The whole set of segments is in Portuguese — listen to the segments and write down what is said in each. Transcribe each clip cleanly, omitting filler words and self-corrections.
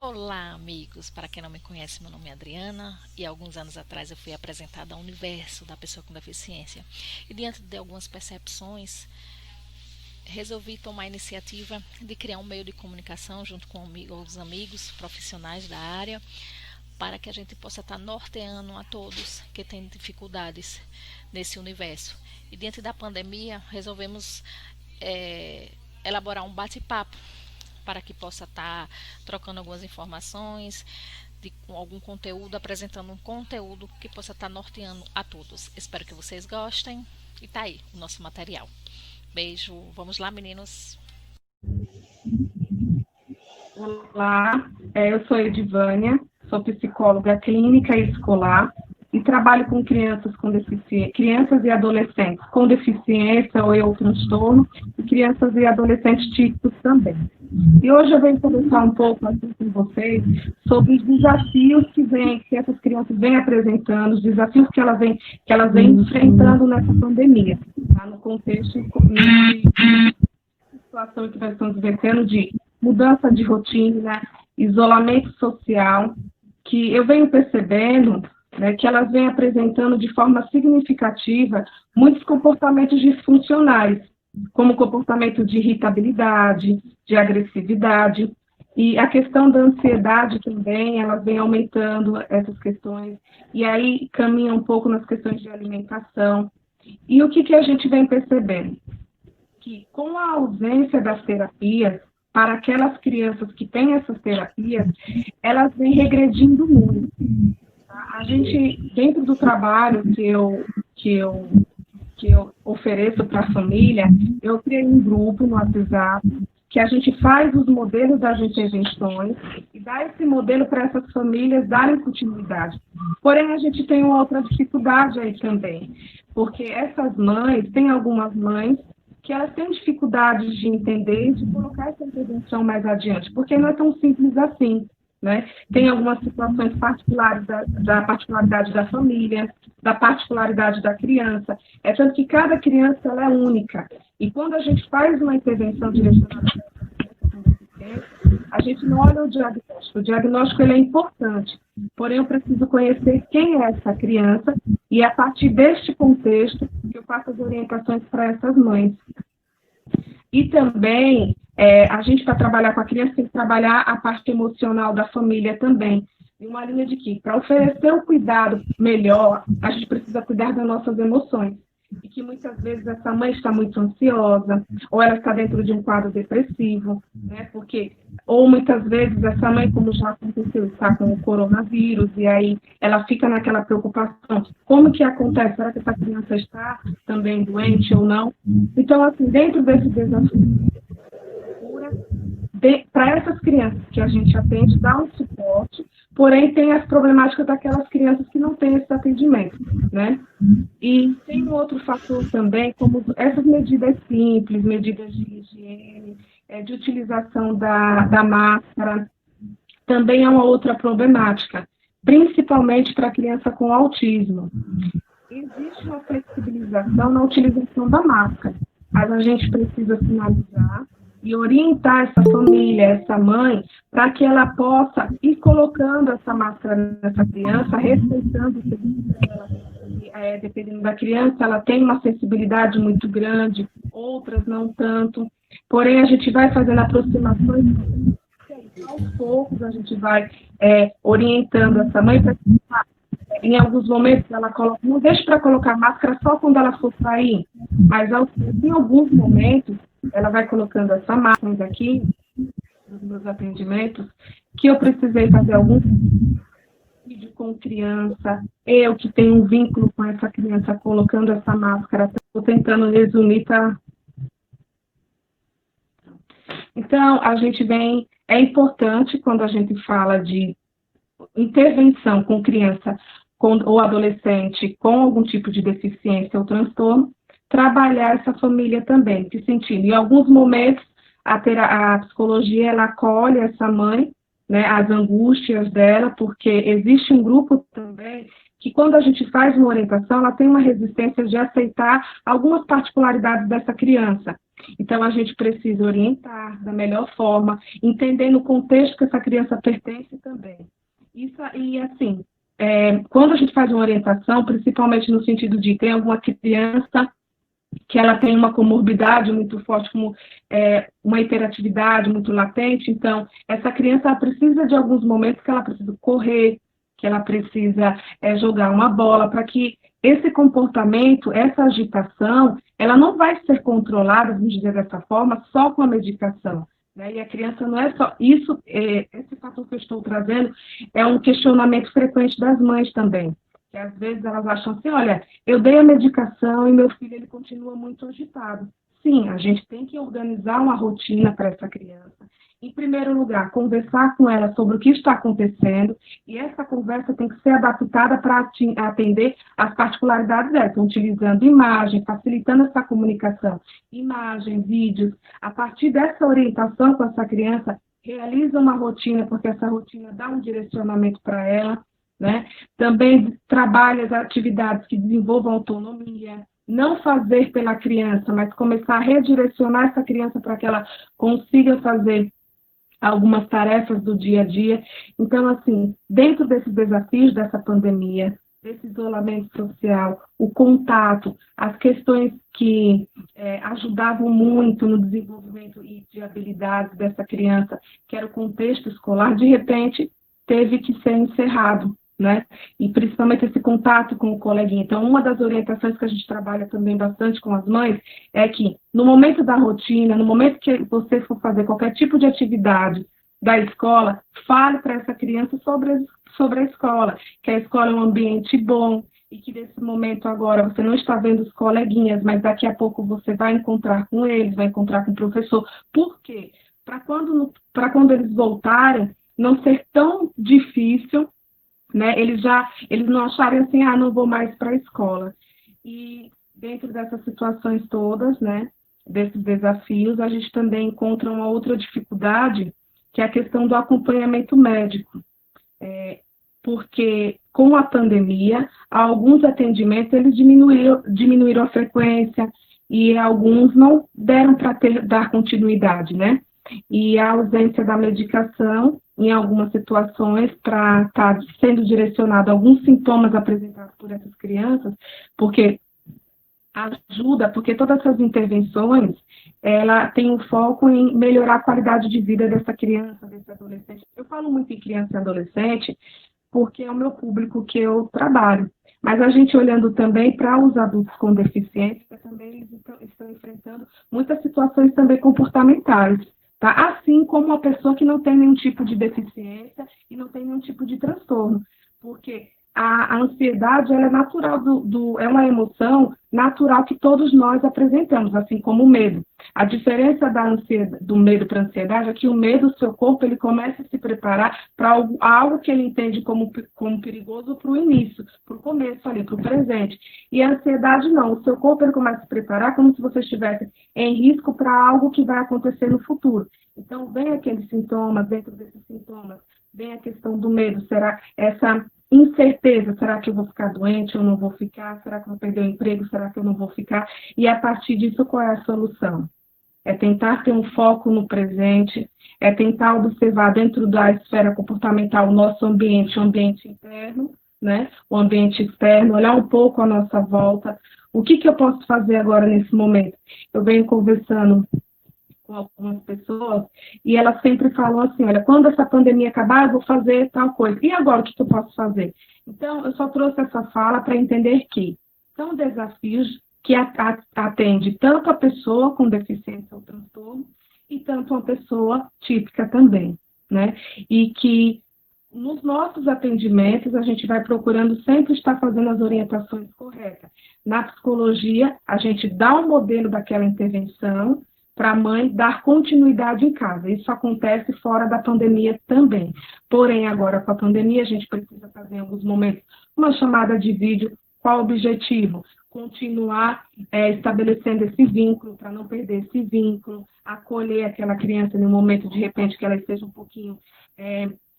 Olá, amigos! Para quem não me conhece, meu nome é Adriana e alguns anos atrás eu fui apresentada ao universo da pessoa com deficiência. E diante de algumas percepções, resolvi tomar a iniciativa de criar um meio de comunicação junto com os amigos profissionais da área para que a gente possa estar norteando a todos que têm dificuldades nesse universo. E diante da pandemia, resolvemos elaborar um bate-papo para que possa estar trocando algumas informações, de algum conteúdo, apresentando um conteúdo que possa estar norteando a todos. Espero que vocês gostem e tá aí o nosso material. Beijo, vamos lá, meninos. Olá, eu sou Edivânia, sou psicóloga clínica e escolar e trabalho com crianças com deficiência, crianças e adolescentes com deficiência ou transtorno e crianças e adolescentes típicos também. E hoje eu venho conversar um pouco aqui com vocês sobre os desafios que essas crianças vêm apresentando, os desafios que elas vêm enfrentando nessa pandemia, tá? No contexto de situação que nós estamos vivendo de mudança de rotina, isolamento social, que eu venho percebendo, né, que elas vêm apresentando de forma significativa muitos comportamentos disfuncionais, como comportamento de irritabilidade, de agressividade, e a questão da ansiedade também, elas vêm aumentando essas questões, e aí caminha um pouco nas questões de alimentação. E o que a gente vem percebendo? Que com a ausência das terapias, para aquelas crianças que têm essas terapias, elas vêm regredindo muito. Tá? A gente, dentro do trabalho que eu ofereço para a família, eu criei um grupo no WhatsApp, que a gente faz os modelos das intervenções e dá esse modelo para essas famílias darem continuidade. Porém, a gente tem uma outra dificuldade aí também, porque essas mães, tem algumas mães que elas têm dificuldades de entender e de colocar essa intervenção mais adiante, porque não é tão simples assim, né? Tem algumas situações particulares da particularidade da família, da particularidade da criança, é tanto que cada criança ela é única, e quando a gente faz uma intervenção direcionada a gente não olha o diagnóstico ele é importante, porém eu preciso conhecer quem é essa criança e é a partir deste contexto que eu faço as orientações para essas mães. E também, a gente para trabalhar com a criança tem que trabalhar a parte emocional da família também, em uma linha de que para oferecer um cuidado melhor, a gente precisa cuidar das nossas emoções. E que muitas vezes essa mãe está muito ansiosa, ou ela está dentro de um quadro depressivo, né? Porque, ou muitas vezes essa mãe, como já aconteceu, está com o coronavírus, e aí ela fica naquela preocupação, como que acontece? Será que essa criança está também doente ou não? Então, assim, dentro desse desafio, para essas crianças que a gente atende, dá um suporte, porém tem as problemáticas daquelas crianças que não têm esse atendimento, né? E tem um outro fator também, como essas medidas simples, medidas de higiene, de utilização da máscara, também é uma outra problemática, principalmente para a criança com autismo. Existe uma flexibilização na utilização da máscara, mas a gente precisa sinalizar e orientar essa família, essa mãe, para que ela possa ir colocando essa máscara nessa criança, respeitando o seguinte dela. Dependendo da criança, ela tem uma sensibilidade muito grande, outras não tanto. Porém, a gente vai fazendo aproximações, aos poucos a gente vai orientando essa mãe para que, em alguns momentos, ela coloca, não deixe para colocar máscara só quando ela for sair, mas em alguns momentos, ela vai colocando essa máscara aqui, nos meus atendimentos, que eu precisei fazer algum vídeo com criança, eu que tenho um vínculo com essa criança, colocando essa máscara, estou tentando resumir, tá? Então, a gente é importante quando a gente fala de intervenção com criança ou adolescente com algum tipo de deficiência ou transtorno, trabalhar essa família também, que sentindo, em alguns momentos, a psicologia, ela acolhe essa mãe, né, as angústias dela, porque existe um grupo também que quando a gente faz uma orientação, ela tem uma resistência de aceitar algumas particularidades dessa criança. Então, a gente precisa orientar da melhor forma, entendendo o contexto que essa criança pertence também. Isso, e assim, quando a gente faz uma orientação, principalmente no sentido de ter alguma criança que ela tem uma comorbidade muito forte, como uma hiperatividade muito latente, então, essa criança ela precisa de alguns momentos que ela precisa correr, que ela precisa jogar uma bola, para que esse comportamento, essa agitação, ela não vai ser controlada, vamos dizer dessa forma, só com a medicação. Né? E a criança não é só isso, esse fator que eu estou trazendo é um questionamento frequente das mães também. Que às vezes elas acham assim, olha, eu dei a medicação e meu filho ele continua muito agitado. Sim, a gente tem que organizar uma rotina para essa criança. Em primeiro lugar, conversar com ela sobre o que está acontecendo e essa conversa tem que ser adaptada para atender às particularidades dela, então, utilizando imagem, facilitando essa comunicação, imagem, vídeos. A partir dessa orientação com essa criança, realiza uma rotina, porque essa rotina dá um direcionamento para ela, né? Também trabalha as atividades que desenvolvam autonomia, não fazer pela criança, mas começar a redirecionar essa criança para que ela consiga fazer algumas tarefas do dia a dia. Então, assim, dentro desses desafios dessa pandemia, desse isolamento social, o contato, as questões que ajudavam muito no desenvolvimento de habilidades dessa criança, que era o contexto escolar, de repente teve que ser encerrado. Né? E principalmente esse contato com o coleguinha. Então, uma das orientações que a gente trabalha também bastante com as mães é que, no momento da rotina, no momento que você for fazer qualquer tipo de atividade da escola, fale para essa criança sobre a escola, que a escola é um ambiente bom e que nesse momento agora você não está vendo os coleguinhas, mas daqui a pouco você vai encontrar com eles, vai encontrar com o professor. Por quê? Para quando eles voltarem, não ser tão difícil, né? Eles não acharem assim, não vou mais para a escola. E dentro dessas situações todas, né, desses desafios, a gente também encontra uma outra dificuldade, que é a questão do acompanhamento médico. Porque com a pandemia, alguns atendimentos eles diminuíram a frequência e alguns não deram para dar continuidade, né? E a ausência da medicação, em algumas situações, para estar sendo direcionado a alguns sintomas apresentados por essas crianças, porque todas essas intervenções, ela tem um foco em melhorar a qualidade de vida dessa criança, desse adolescente. Eu falo muito em criança e adolescente, porque é o meu público que eu trabalho. Mas a gente olhando também para os adultos com deficiência, também eles estão enfrentando muitas situações também comportamentais. Tá? Assim como a pessoa que não tem nenhum tipo de deficiência e não tem nenhum tipo de transtorno. Porque a ansiedade ela é natural, é uma emoção natural que todos nós apresentamos, assim como o medo. A diferença do medo para a ansiedade é que o medo, o seu corpo, ele começa a se preparar para algo que ele entende como perigoso para o início, para o começo ali, para o presente. E a ansiedade não, o seu corpo ele começa a se preparar como se você estivesse em risco para algo que vai acontecer no futuro. Então, vem aqueles sintomas, dentro desses sintomas, vem a questão do medo, será essa incerteza, será que eu vou ficar doente ou não vou ficar? Será que eu vou perder o emprego? Será que eu não vou ficar? E a partir disso, qual é a solução? É tentar ter um foco no presente, é tentar observar dentro da esfera comportamental o nosso ambiente, o ambiente interno, né? O ambiente externo, olhar um pouco à nossa volta. O que eu posso fazer agora nesse momento? Eu venho conversando com algumas pessoas e elas sempre falam assim, olha, quando essa pandemia acabar, eu vou fazer tal coisa. E agora, o que eu posso fazer? Então, eu só trouxe essa fala para entender que são desafios que atende tanto a pessoa com deficiência ou transtorno e tanto a pessoa típica também, né? E que nos nossos atendimentos a gente vai procurando sempre estar fazendo as orientações corretas. Na psicologia, a gente dá um modelo daquela intervenção para a mãe dar continuidade em casa. Isso acontece fora da pandemia também. Porém, agora com a pandemia, a gente precisa fazer em alguns momentos uma chamada de vídeo. Qual o objetivo? Continuar estabelecendo esse vínculo, para não perder esse vínculo, acolher aquela criança no momento, de repente, que ela esteja um pouquinho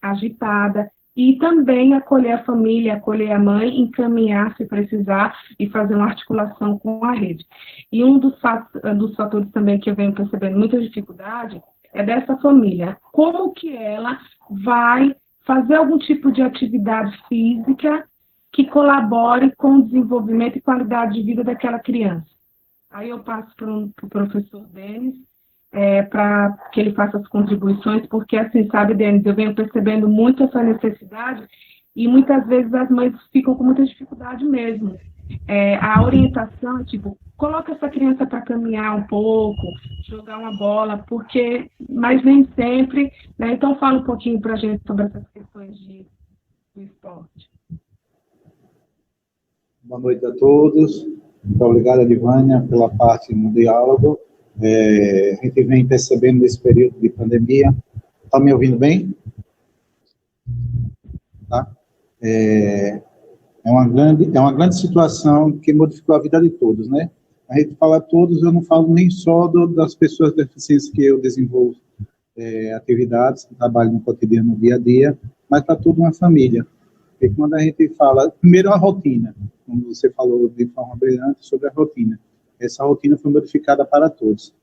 agitada. e também acolher a família, acolher a mãe, encaminhar se precisar e fazer uma articulação com a rede. E um dos fatores também que eu venho percebendo muita dificuldade é dessa família. Como que ela vai fazer algum tipo de atividade física que colabore com o desenvolvimento e qualidade de vida daquela criança? Aí eu passo para o professor Denis, para que ele faça as contribuições, porque, assim, sabe, Denis, eu venho percebendo muito essa necessidade e muitas vezes as mães ficam com muita dificuldade mesmo. A orientação é tipo, coloca essa criança para caminhar um pouco, jogar uma bola, mas nem sempre, né? Então fala um pouquinho para a gente sobre essas questões do esporte. Boa noite a todos. Muito obrigado, Edivânia, pela parte no diálogo. A gente vem percebendo nesse período de pandemia. Está me ouvindo bem? Tá? É uma grande situação que modificou a vida de todos, né? A gente fala todos, eu não falo nem só das pessoas deficientes que eu desenvolvo atividades, que trabalho no cotidiano, no dia a dia, mas para toda uma família. Porque quando a gente fala, primeiro a rotina, como você falou de forma brilhante sobre a rotina, essa rotina foi modificada para todos.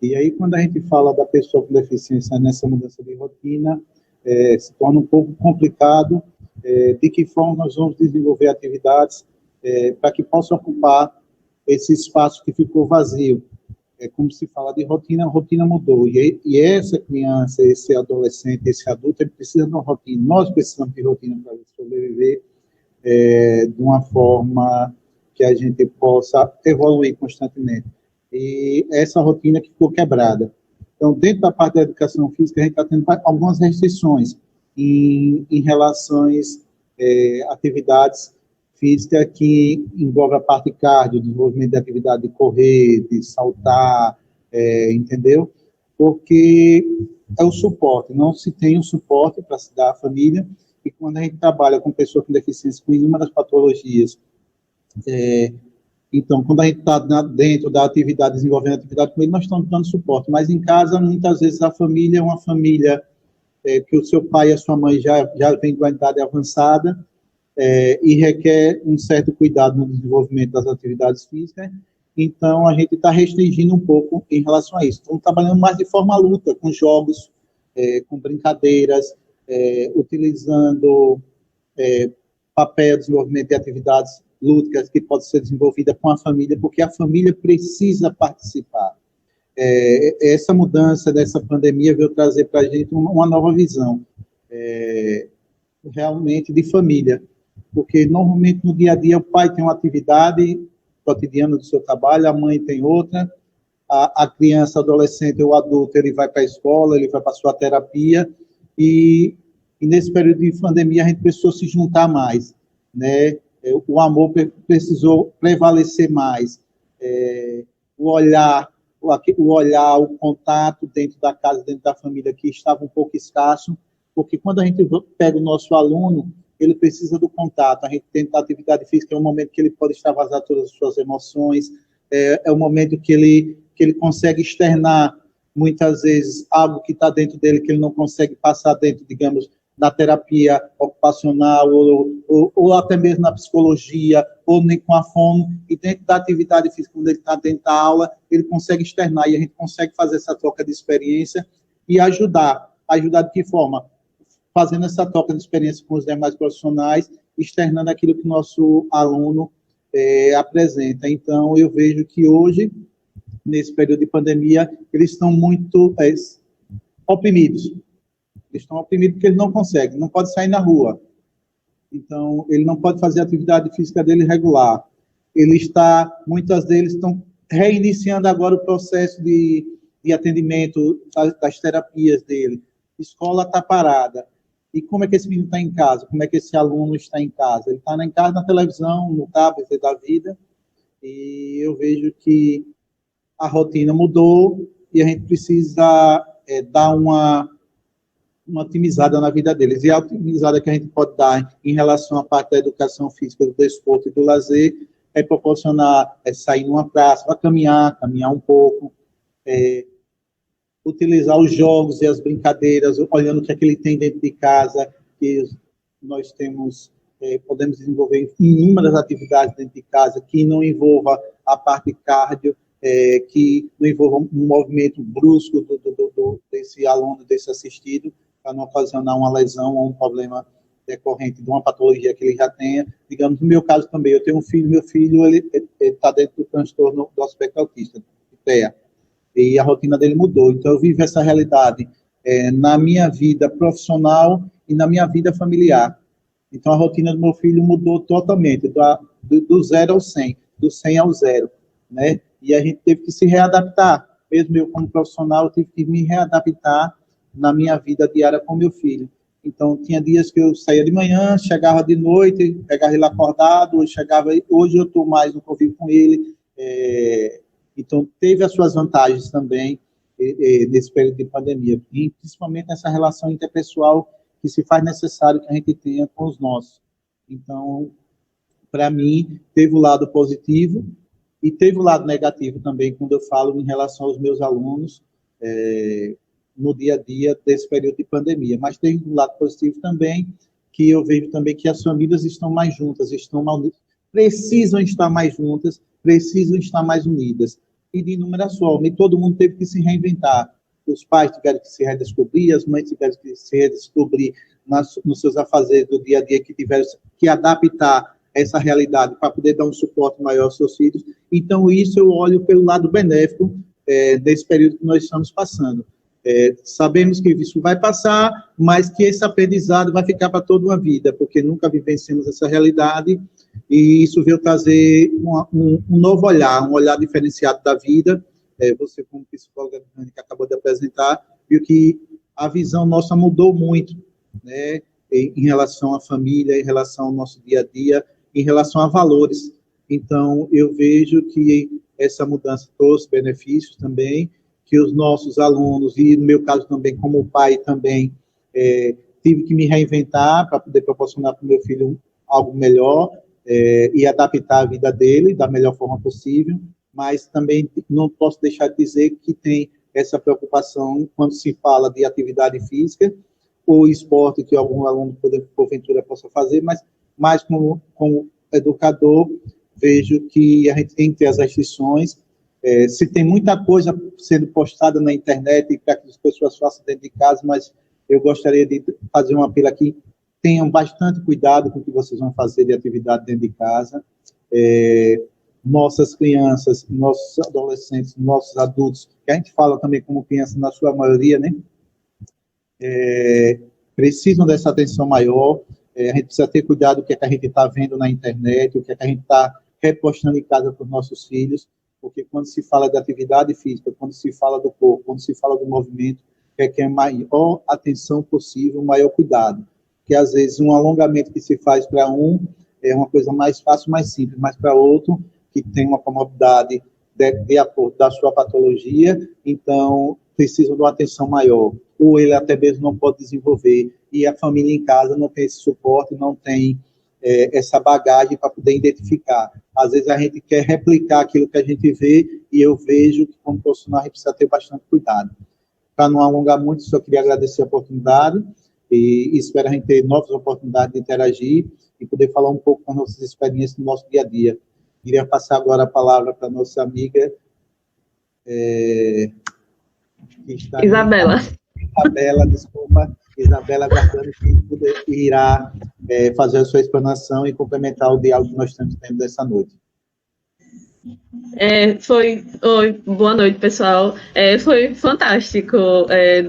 E aí, quando a gente fala da pessoa com deficiência nessa mudança de rotina, se torna um pouco complicado de que forma nós vamos desenvolver atividades para que possa ocupar esse espaço que ficou vazio. Como se fala de rotina, a rotina mudou. E essa criança, esse adolescente, esse adulto, ele precisa de uma rotina. Nós precisamos de rotina para sobreviver de uma forma que a gente possa evoluir constantemente. E essa rotina que ficou quebrada. Então, dentro da parte da educação física, a gente está tendo algumas restrições em relações atividades físicas que envolvem a parte cardio, desenvolvimento de atividade de correr, de saltar, entendeu? Porque é o suporte, não se tem um suporte para se dar à família, e quando a gente trabalha com pessoas com deficiência com inúmeras patologias, então, quando a gente está dentro da atividade, desenvolvendo atividade com ele, nós estamos dando suporte, mas em casa, muitas vezes, a família é uma família que o seu pai e a sua mãe já vem de uma idade avançada e requer um certo cuidado no desenvolvimento das atividades físicas, então a gente está restringindo um pouco em relação a isso. Estamos trabalhando mais de forma luta, com jogos, com brincadeiras, utilizando papel, desenvolvimento de atividades lúdicas que pode ser desenvolvida com a família, porque a família precisa participar. Essa mudança dessa pandemia veio trazer para a gente uma nova visão, realmente, de família, porque normalmente no dia a dia o pai tem uma atividade cotidiana do seu trabalho, a mãe tem outra, a criança, adolescente ou adulto, ele vai para a escola, ele vai para a sua terapia, e nesse período de pandemia a gente precisou se juntar mais, né? O amor precisou prevalecer mais, o olhar, o contato dentro da casa, dentro da família, que estava um pouco escasso, porque quando a gente pega o nosso aluno, ele precisa do contato. A gente tem a atividade física, é um momento que ele pode extravasar todas as suas emoções, é um momento que ele consegue externar, muitas vezes, algo que está dentro dele, que ele não consegue passar dentro, digamos, da terapia ocupacional, ou até mesmo na psicologia, ou nem com a fono, e dentro da atividade física, quando ele está dentro da aula, ele consegue externar, e a gente consegue fazer essa troca de experiência e ajudar. Ajudar de que forma? Fazendo essa troca de experiência com os demais profissionais, externando aquilo que o nosso aluno apresenta. Então, eu vejo que hoje, nesse período de pandemia, eles estão muito oprimidos. Eles estão oprimidos porque eles não conseguem, não pode sair na rua. Então, ele não pode fazer a atividade física dele regular. Muitas deles estão reiniciando agora o processo de atendimento das terapias dele. Escola está parada. E como é que esse menino está em casa? Como é que esse aluno está em casa? Ele está em casa, na televisão, no tablet da vida, e eu vejo que a rotina mudou e a gente precisa dar uma otimizada na vida deles. E a otimizada que a gente pode dar em relação à parte da educação física, do desporto e do lazer é proporcionar, sair numa praça, para caminhar um pouco, utilizar os jogos e as brincadeiras, olhando o que é que ele tem dentro de casa, que nós temos, podemos desenvolver inúmeras atividades dentro de casa que não envolva a parte cardio, que não envolva um movimento brusco desse aluno, desse assistido, para não ocasionar uma lesão ou um problema decorrente de uma patologia que ele já tenha. Digamos, no meu caso também, eu tenho um filho, meu filho ele está dentro do transtorno do aspecto autista, TEA, e a rotina dele mudou. Então, eu vivo essa realidade na minha vida profissional e na minha vida familiar. Então, a rotina do meu filho mudou totalmente, do 0 ao 100, do 100 ao 0, né? E a gente teve que se readaptar. Mesmo eu, como profissional, eu tive que me readaptar na minha vida diária com meu filho. Então, tinha dias que eu saía de manhã, chegava de noite, pegava ele acordado, hoje eu estou mais no convívio com ele. Então, teve as suas vantagens também nesse período de pandemia, e principalmente nessa relação interpessoal que se faz necessário que a gente tenha com os nossos. Então, para mim, teve o lado positivo e teve o lado negativo também, quando eu falo em relação aos meus alunos, no dia a dia desse período de pandemia. Mas tem um lado positivo também, que eu vejo também que as famílias estão mais juntas, precisam estar mais juntas, precisam estar mais unidas. E de inúmeras formas, e todo mundo teve que se reinventar. Os pais tiveram que se redescobrir, as mães tiveram que se redescobrir nos seus afazeres do dia a dia, que tiveram que adaptar essa realidade para poder dar um suporte maior aos seus filhos. Então, isso eu olho pelo lado benéfico desse período que nós estamos passando. Sabemos que isso vai passar, mas que esse aprendizado vai ficar para toda uma vida, porque nunca vivenciamos essa realidade, e isso veio trazer um novo olhar, um olhar diferenciado da vida. Você, como psicóloga que acabou de apresentar, viu que a visão nossa mudou muito, né, em relação à família, em relação ao nosso dia a dia, em relação a valores. Então, eu vejo que essa mudança trouxe benefícios também, que os nossos alunos, e no meu caso também, como pai também, tive que me reinventar para poder proporcionar para o meu filho algo melhor e adaptar a vida dele da melhor forma possível, mas também não posso deixar de dizer que tem essa preocupação quando se fala de atividade física ou esporte que algum aluno, porventura, possa fazer, mas como educador, vejo que a gente tem que ter as restrições. Se tem muita coisa sendo postada na internet para que as pessoas façam dentro de casa, mas eu gostaria de fazer um apelo aqui: tenham bastante cuidado com o que vocês vão fazer de atividade dentro de casa. Nossas crianças, nossos adolescentes, nossos adultos, que a gente fala também como criança na sua maioria, né? Precisam dessa atenção maior. A gente precisa ter cuidado com o que a gente está vendo na internet, o que a gente está repostando em casa para os nossos filhos, porque quando se fala de atividade física, quando se fala do corpo, quando se fala do movimento, que a maior atenção possível, maior cuidado. Que às vezes um alongamento que se faz para um é uma coisa mais fácil, mais simples, mas para outro, que tem uma comorbidade de acordo da sua patologia, então precisam de uma atenção maior, ou ele até mesmo não pode desenvolver, e a família em casa não tem esse suporte, não tem essa bagagem para poder identificar. Às vezes a gente quer replicar aquilo que a gente vê, e eu vejo que, como profissional, a gente precisa ter bastante cuidado. Para não alongar muito, só queria agradecer a oportunidade, e espero a gente ter novas oportunidades de interagir e poder falar um pouco das nossas experiências no nosso dia a dia. Queria passar agora a palavra para a nossa amiga Isabela. Isabela, aguardando que irá fazer a sua explanação e complementar o diálogo que nós estamos tendo dessa noite. Oi, boa noite, pessoal. Foi fantástico,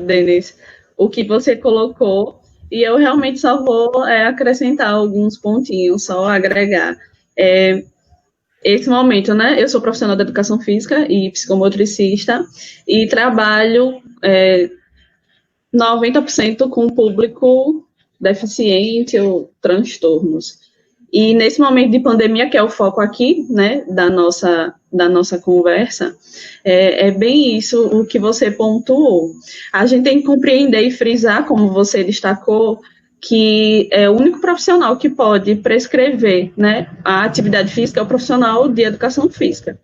Denis, o que você colocou, e eu realmente só vou acrescentar alguns pontinhos, só agregar. Esse momento, né, eu sou profissional da educação física e psicomotricista, e trabalho 90% com público deficiente ou transtornos. E nesse momento de pandemia, que é o foco aqui, né, da nossa conversa, é bem isso o que você pontuou. A gente tem que compreender e frisar, como você destacou, que o único profissional que pode prescrever, né, a atividade física é o profissional de educação física.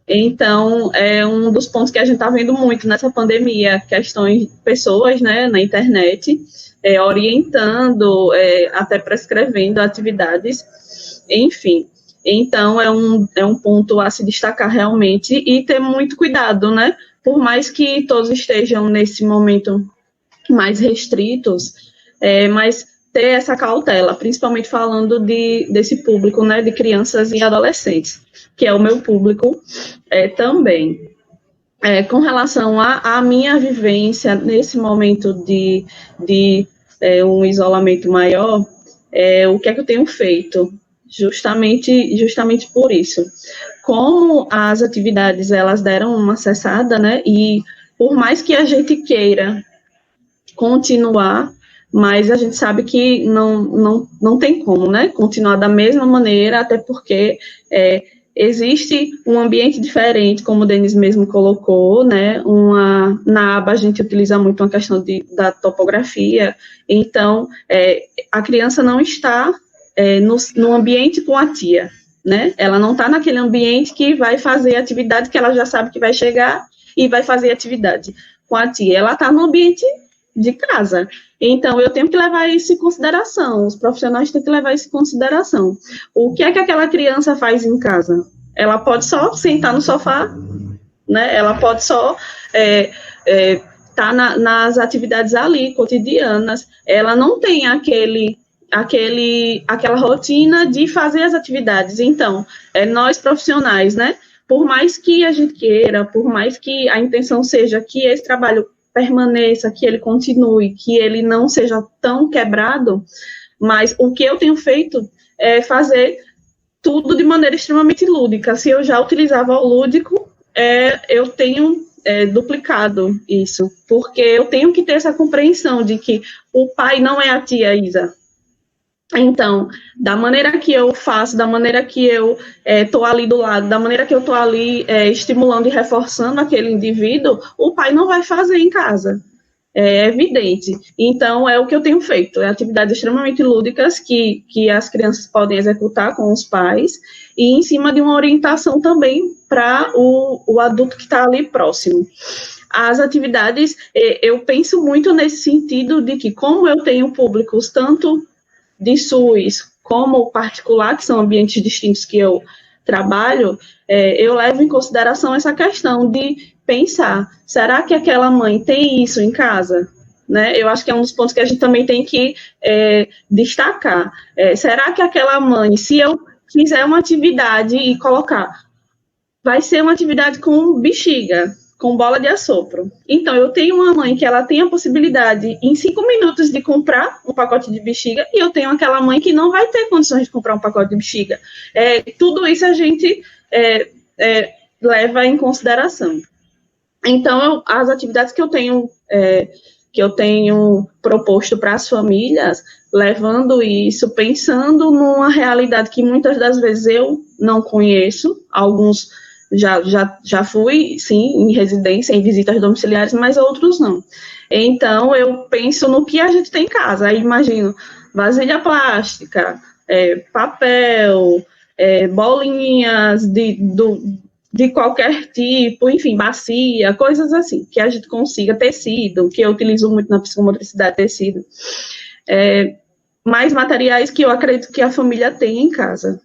Então, é um dos pontos que a gente está vendo muito nessa pandemia, questões de pessoas, né, na internet, orientando, até prescrevendo atividades, enfim. Então, é um ponto a se destacar realmente e ter muito cuidado, né? Por mais que todos estejam nesse momento mais restritos, mas ter essa cautela, principalmente falando desse público, né, de crianças e adolescentes, que é o meu público também. Com relação à minha vivência nesse momento de um isolamento maior, o que é que eu tenho feito? Justamente por isso. Como as atividades, elas deram uma cessada, né, e por mais que a gente queira continuar, mas a gente sabe que não tem como, né, continuar da mesma maneira, até porque existe um ambiente diferente, como o Denis mesmo colocou, né, na aba a gente utiliza muito uma questão da topografia, então a criança não está no ambiente com a tia, né, ela não está naquele ambiente que vai fazer atividade que ela já sabe que vai chegar e vai fazer atividade com a tia, ela está no ambiente de casa. Então, eu tenho que levar isso em consideração, os profissionais têm que levar isso em consideração. O que é que aquela criança faz em casa? Ela pode só sentar no sofá, né? Ela pode só estar nas atividades ali, cotidianas. Ela não tem aquela rotina de fazer as atividades. Então, nós profissionais, né? Por mais que a gente queira, por mais que a intenção seja que esse trabalho permaneça, que ele continue, que ele não seja tão quebrado, mas o que eu tenho feito é fazer tudo de maneira extremamente lúdica. Se eu já utilizava o lúdico, eu tenho duplicado isso, porque eu tenho que ter essa compreensão de que o pai não é a tia Isa. Então, da maneira que eu faço, da maneira que eu estou ali do lado, da maneira que eu estou ali estimulando e reforçando aquele indivíduo, o pai não vai fazer em casa. É evidente. Então, é o que eu tenho feito. Atividades extremamente lúdicas que as crianças podem executar com os pais e em cima de uma orientação também para o adulto que está ali próximo. As atividades, eu penso muito nesse sentido de que, como eu tenho públicos tanto de SUS como particular, que são ambientes distintos que eu trabalho, eu levo em consideração essa questão de pensar, será que aquela mãe tem isso em casa? Né? Eu acho que é um dos pontos que a gente também tem que destacar. Será que aquela mãe, se eu fizer uma atividade e colocar, vai ser uma atividade com bexiga, com bola de assopro. Então, eu tenho uma mãe que ela tem a possibilidade, em 5 minutos, de comprar um pacote de bexiga, e eu tenho aquela mãe que não vai ter condições de comprar um pacote de bexiga. Tudo isso a gente leva em consideração. Então, as atividades que eu tenho proposto para as famílias, levando isso, pensando numa realidade que muitas das vezes eu não conheço, alguns já fui, sim, em residência, em visitas domiciliares, mas outros não. Então, eu penso no que a gente tem em casa. Aí, imagino, vasilha plástica, papel, bolinhas de qualquer tipo, enfim, bacia, coisas assim, que a gente consiga, tecido, que eu utilizo muito na psicomotricidade, tecido. Mais materiais que eu acredito que a família tem em casa.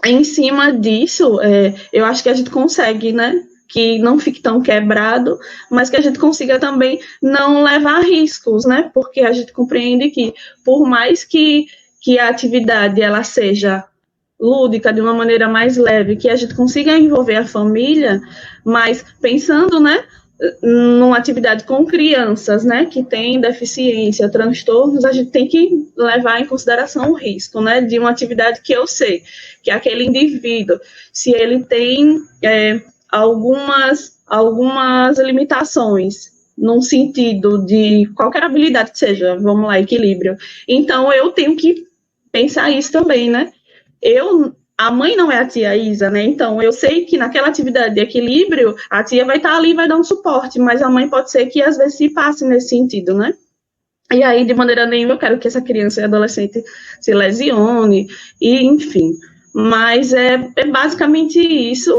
Em cima disso, eu acho que a gente consegue, né, que não fique tão quebrado, mas que a gente consiga também não levar riscos, né, porque a gente compreende que, por mais que a atividade ela seja lúdica, de uma maneira mais leve, que a gente consiga envolver a família, mas pensando, né, numa atividade com crianças, né, que têm deficiência, transtornos, a gente tem que levar em consideração o risco, né, de uma atividade que eu sei que aquele indivíduo, se ele tem algumas limitações, num sentido de qualquer habilidade que seja, vamos lá, equilíbrio, então eu tenho que pensar isso também, né, a mãe não é a tia Isa, né? Então, eu sei que naquela atividade de equilíbrio, a tia vai estar ali e vai dar um suporte, mas a mãe pode ser que, às vezes, se passe nesse sentido, né? E aí, de maneira nenhuma, eu quero que essa criança e adolescente se lesione, e enfim. Mas é basicamente isso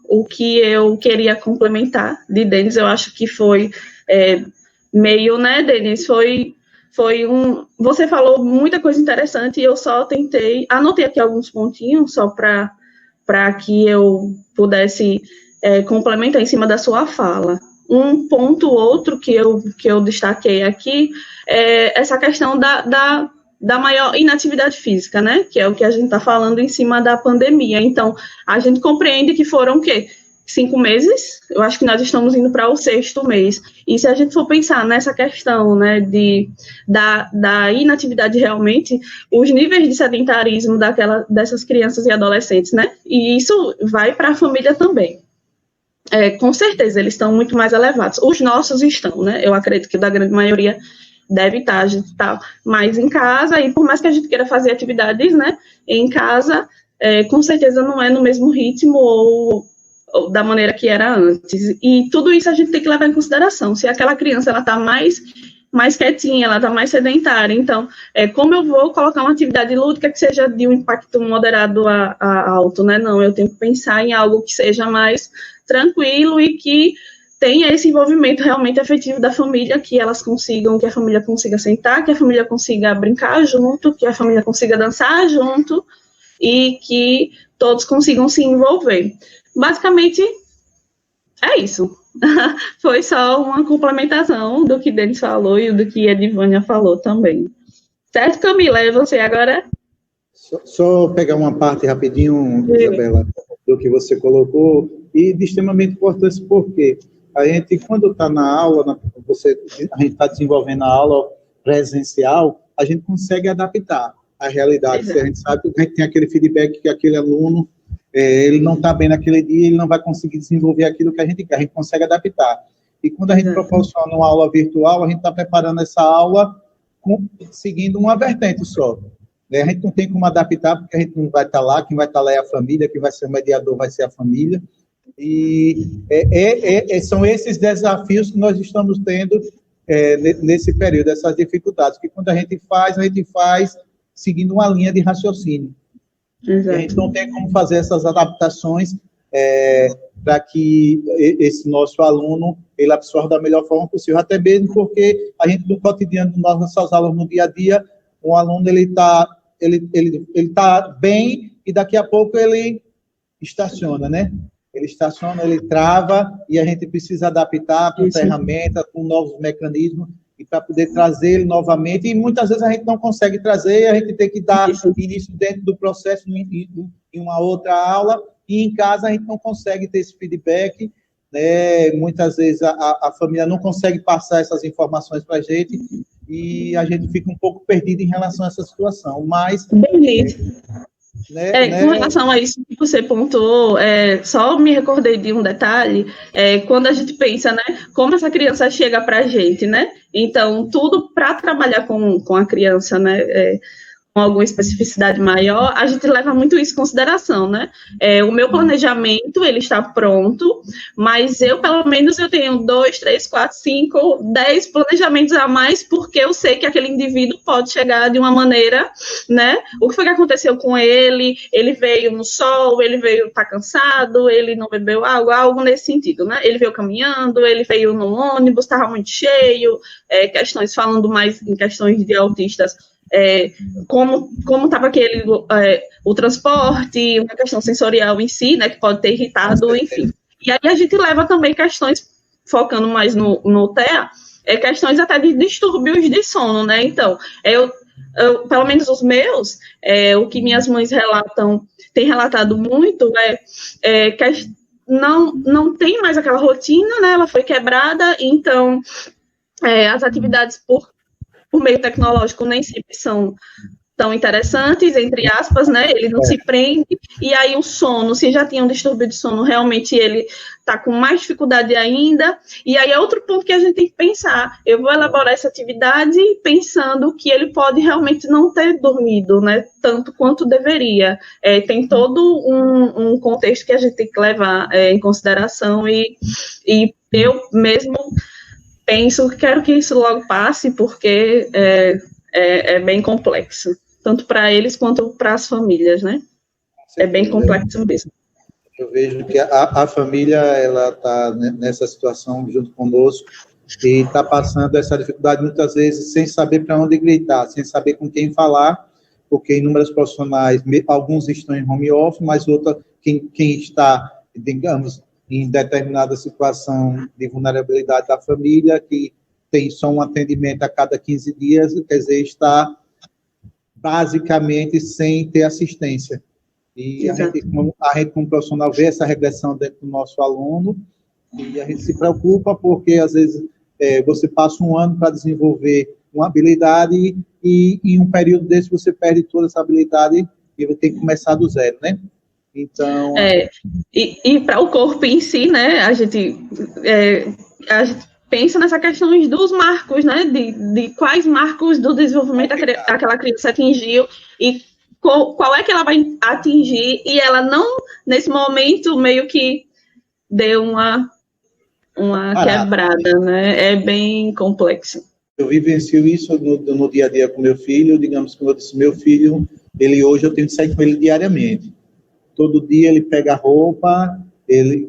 o que eu queria complementar de Denis. Eu acho que foi meio, né, Denis? Você falou muita coisa interessante e eu só anotei aqui alguns pontinhos só para que eu pudesse complementar em cima da sua fala. Um ponto outro que eu destaquei aqui é essa questão da maior inatividade física, né? Que é o que a gente está falando em cima da pandemia. Então, a gente compreende que foram o quê? 5 meses, eu acho que nós estamos indo para o 6º mês. E se a gente for pensar nessa questão, né, da inatividade realmente, os níveis de sedentarismo dessas crianças e adolescentes, né, e isso vai para a família também. Com certeza, eles estão muito mais elevados. Os nossos estão, né, eu acredito que da grande maioria deve estar, a gente está mais em casa, e por mais que a gente queira fazer atividades, né, em casa, com certeza não é no mesmo ritmo ou da maneira que era antes. E tudo isso a gente tem que levar em consideração. Se aquela criança ela está mais quietinha, ela está mais sedentária, então, como eu vou colocar uma atividade lúdica que seja de um impacto moderado a alto, né? Não, eu tenho que pensar em algo que seja mais tranquilo e que tenha esse envolvimento realmente efetivo da família, que a família consiga sentar, que a família consiga brincar junto, que a família consiga dançar junto e que todos consigam se envolver. Basicamente, é isso. Foi só uma complementação do que Denis falou e do que a Edivânia falou também. Certo, Camila? É você agora? Só pegar uma parte rapidinho, Isabela, do que você colocou, e de extremamente importância, porque a gente, quando está na aula, a gente está desenvolvendo a aula presencial, a gente consegue adaptar a realidade. Se a gente sabe que a gente tem aquele feedback que aquele aluno ele não está bem naquele dia, ele não vai conseguir desenvolver aquilo que a gente quer, a gente consegue adaptar. E quando a gente proporciona uma aula virtual, a gente está preparando essa aula seguindo uma vertente só. A gente não tem como adaptar, porque a gente não vai estar lá, quem vai estar lá é a família, quem vai ser o mediador vai ser a família. E são esses desafios que nós estamos tendo nesse período, essas dificuldades, que quando a gente faz seguindo uma linha de raciocínio. Exato. A gente não tem como fazer essas adaptações para que esse nosso aluno ele absorva da melhor forma possível, até mesmo porque a gente, no cotidiano das nossas aulas, no dia a dia, um aluno ele tá bem e daqui a pouco ele estaciona, né? Ele estaciona, ele trava e a gente precisa adaptar com ferramentas, com novos mecanismos, e para poder trazer ele novamente, e muitas vezes a gente não consegue trazer, a gente tem que dar início dentro do processo em uma outra aula, e em casa a gente não consegue ter esse feedback, né? Muitas vezes a família não consegue passar essas informações para a gente, e a gente fica um pouco perdido em relação a essa situação, mas... Com relação a isso que você pontuou, só me recordei de um detalhe, quando a gente pensa, né, como essa criança chega para a gente, né, então, tudo para trabalhar com a criança, né, com alguma especificidade maior, a gente leva muito isso em consideração, né, o meu planejamento, ele está pronto, mas pelo menos, eu tenho 2, 3, 4, 5, 10 planejamentos a mais, porque eu sei que aquele indivíduo pode chegar de uma maneira, né, o que foi que aconteceu com ele veio no sol, ele veio tá cansado, ele não bebeu água, algo nesse sentido, né, ele veio caminhando, ele veio no ônibus, estava muito cheio, questões, falando mais em questões de autistas, como estava o transporte, uma questão sensorial em si, né, que pode ter irritado, enfim. E aí a gente leva também questões, focando mais no TEA, questões até de distúrbios de sono, né, então, pelo menos os meus, o que minhas mães têm relatado muito, que não tem mais aquela rotina, né, ela foi quebrada, então, as atividades por meio tecnológico nem sempre são tão interessantes, entre aspas, né, ele não se prende, e aí o sono, se já tinha um distúrbio de sono, realmente ele está com mais dificuldade ainda, e aí é outro ponto que a gente tem que pensar, eu vou elaborar essa atividade pensando que ele pode realmente não ter dormido, né, tanto quanto deveria, tem todo um contexto que a gente tem que levar em consideração, e eu mesmo penso que quero que isso logo passe, porque é bem complexo, tanto para eles quanto para as famílias, né? É bem complexo mesmo. Eu vejo que a família ela está nessa situação junto conosco, e está passando essa dificuldade muitas vezes sem saber para onde gritar, sem saber com quem falar, porque inúmeros profissionais, alguns estão em home office, mas outros, quem está, digamos, em determinada situação de vulnerabilidade da família, que tem só um atendimento a cada 15 dias, quer dizer, está basicamente sem ter assistência. E a gente, como profissional, vê essa regressão dentro do nosso aluno, e a gente se preocupa porque, às vezes, você passa um ano para desenvolver uma habilidade e em um período desse você perde toda essa habilidade e tem que começar do zero, né? Então... E para o corpo em si, né, a gente pensa nessa questão dos marcos, né, de quais marcos do desenvolvimento aquela criança atingiu e qual é que ela vai atingir, e ela não, nesse momento, meio que deu uma quebrada, né? É bem complexo. Eu vivencio isso no dia a dia com meu filho, digamos, como eu disse, meu filho, hoje eu tenho que sair com ele diariamente. Todo dia ele pega a roupa,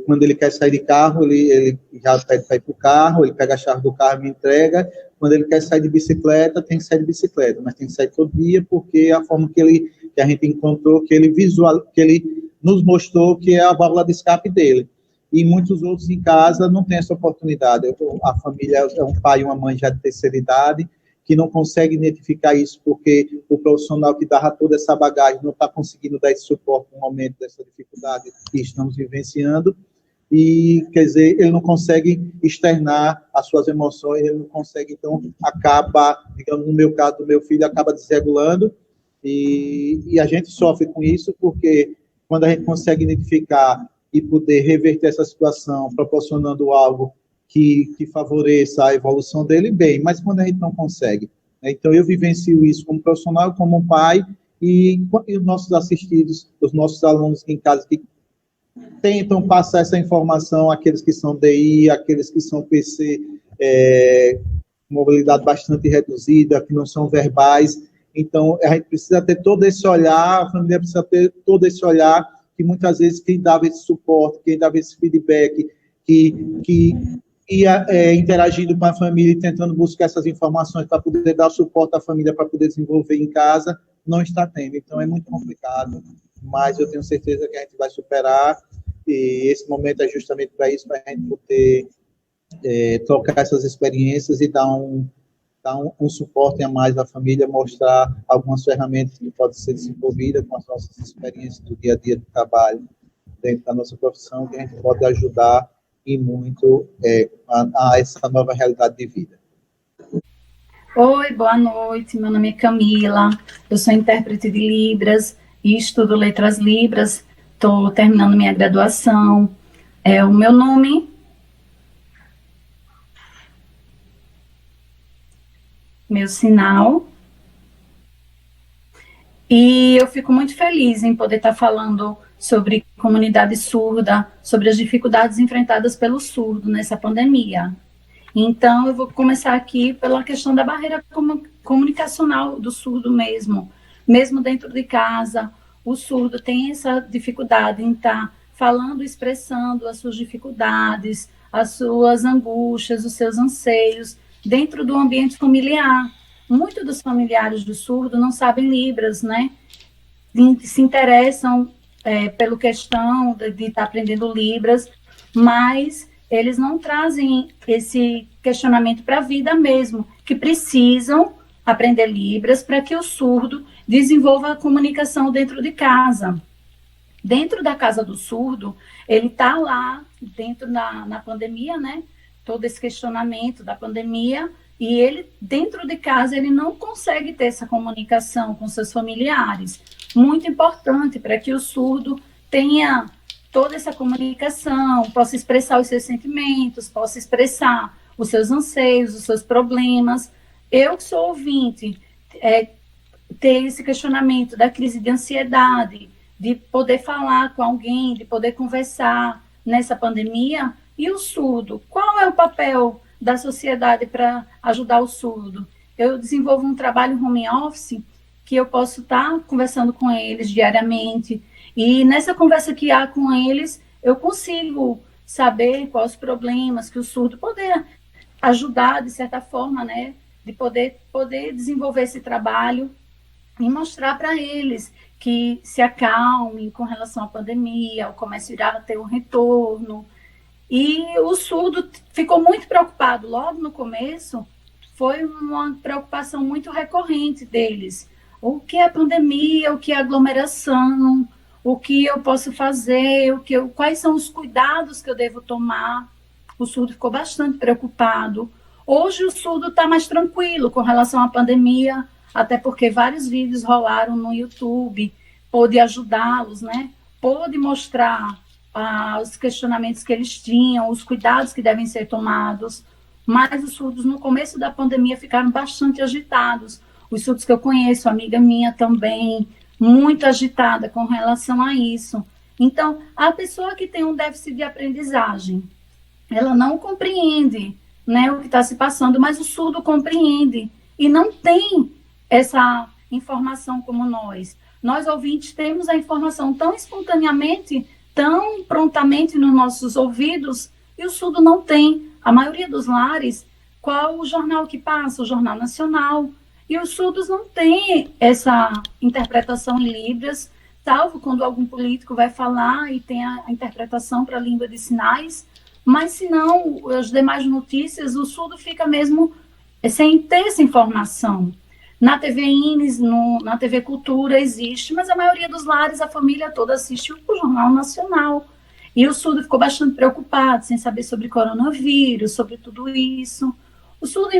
quando ele quer sair de carro, ele já pede para ir para o carro, ele pega a chave do carro e me entrega. Quando ele quer sair de bicicleta, tem que sair de bicicleta, mas tem que sair todo dia, porque é a forma que a gente encontrou, que ele nos mostrou que é a válvula de escape dele. E muitos outros em casa não têm essa oportunidade. A família é um pai e uma mãe já de terceira idade, que não consegue identificar isso, porque o profissional que dava toda essa bagagem não está conseguindo dar esse suporte no momento dessa dificuldade que estamos vivenciando, e, quer dizer, ele não consegue externar as suas emoções, ele não consegue, então, acaba, digamos, no meu caso, do meu filho, acaba desregulando, e a gente sofre com isso, porque quando a gente consegue identificar e poder reverter essa situação, proporcionando algo que favoreça a evolução dele, bem, mas quando a gente não consegue, né? Então eu vivencio isso como profissional, como pai, e os nossos assistidos, os nossos alunos em casa que tentam passar essa informação àqueles que são DI, àqueles que são PC, mobilidade bastante reduzida, que não são verbais. Então a gente precisa ter todo esse olhar, a família precisa ter todo esse olhar, que muitas vezes quem dava esse suporte, quem dava esse feedback, que ia interagindo com a família e tentando buscar essas informações para poder dar suporte à família, para poder desenvolver em casa, não está tendo. Então, é muito complicado, mas eu tenho certeza que a gente vai superar, e esse momento é justamente para isso, para a gente poder trocar essas experiências e dar um suporte a mais à família, mostrar algumas ferramentas que podem ser desenvolvidas com as nossas experiências do dia a dia do trabalho, dentro da nossa profissão, que a gente pode ajudar e muito a essa nova realidade de vida. Oi, boa noite, meu nome é Camila, eu sou intérprete de Libras e estudo Letras Libras, estou terminando minha graduação. O meu nome... meu sinal, e eu fico muito feliz em poder estar falando sobre comunidade surda, sobre as dificuldades enfrentadas pelo surdo nessa pandemia. Então, eu vou começar aqui pela questão da barreira comunicacional do surdo mesmo dentro de casa, o surdo tem essa dificuldade em estar falando, expressando as suas dificuldades, as suas angústias, os seus anseios, dentro do ambiente familiar. Muitos dos familiares do surdo não sabem Libras, né? Se interessam pela questão de estar aprendendo Libras, mas eles não trazem esse questionamento para a vida mesmo, que precisam aprender Libras para que o surdo desenvolva a comunicação dentro de casa. Dentro da casa do surdo, ele está lá, dentro na pandemia, né? Todo esse questionamento da pandemia, e ele, dentro de casa, ele não consegue ter essa comunicação com seus familiares. Muito importante para que o surdo tenha toda essa comunicação, possa expressar os seus sentimentos, possa expressar os seus anseios, os seus problemas. Eu que sou ouvinte, ter esse questionamento da crise de ansiedade, de poder falar com alguém, de poder conversar nessa pandemia. E o surdo, qual é o papel da sociedade para ajudar o surdo? Eu desenvolvo um trabalho home office que eu posso estar conversando com eles diariamente, e nessa conversa que há com eles, eu consigo saber quais os problemas que o surdo poder ajudar, de certa forma, né, de poder desenvolver esse trabalho e mostrar para eles que se acalmem com relação à pandemia, o comércio irá ter um retorno. E o surdo ficou muito preocupado. Logo no começo, foi uma preocupação muito recorrente deles. O que é pandemia, o que é aglomeração, o que eu posso fazer, quais são os cuidados que eu devo tomar. O surdo ficou bastante preocupado. Hoje o surdo está mais tranquilo com relação à pandemia, até porque vários vídeos rolaram no YouTube, pôde ajudá-los, né? Pôde mostrar os questionamentos que eles tinham, os cuidados que devem ser tomados, mas os surdos no começo da pandemia ficaram bastante agitados. Os surdos que eu conheço, amiga minha também, muito agitada com relação a isso. Então, a pessoa que tem um déficit de aprendizagem, ela não compreende, né, o que está se passando, mas o surdo compreende e não tem essa informação como nós. Nós, ouvintes, temos a informação tão espontaneamente, tão prontamente nos nossos ouvidos, e o surdo não tem. A maioria dos lares, qual o jornal que passa? O Jornal Nacional. E os surdos não têm essa interpretação em Libras, salvo quando algum político vai falar e tem a interpretação para a língua de sinais, mas se não, as demais notícias, o surdo fica mesmo sem ter essa informação. Na TV Ines, na TV Cultura existe, mas a maioria dos lares, a família toda assiste o Jornal Nacional. E o surdo ficou bastante preocupado, sem saber sobre coronavírus, sobre tudo isso. O surdo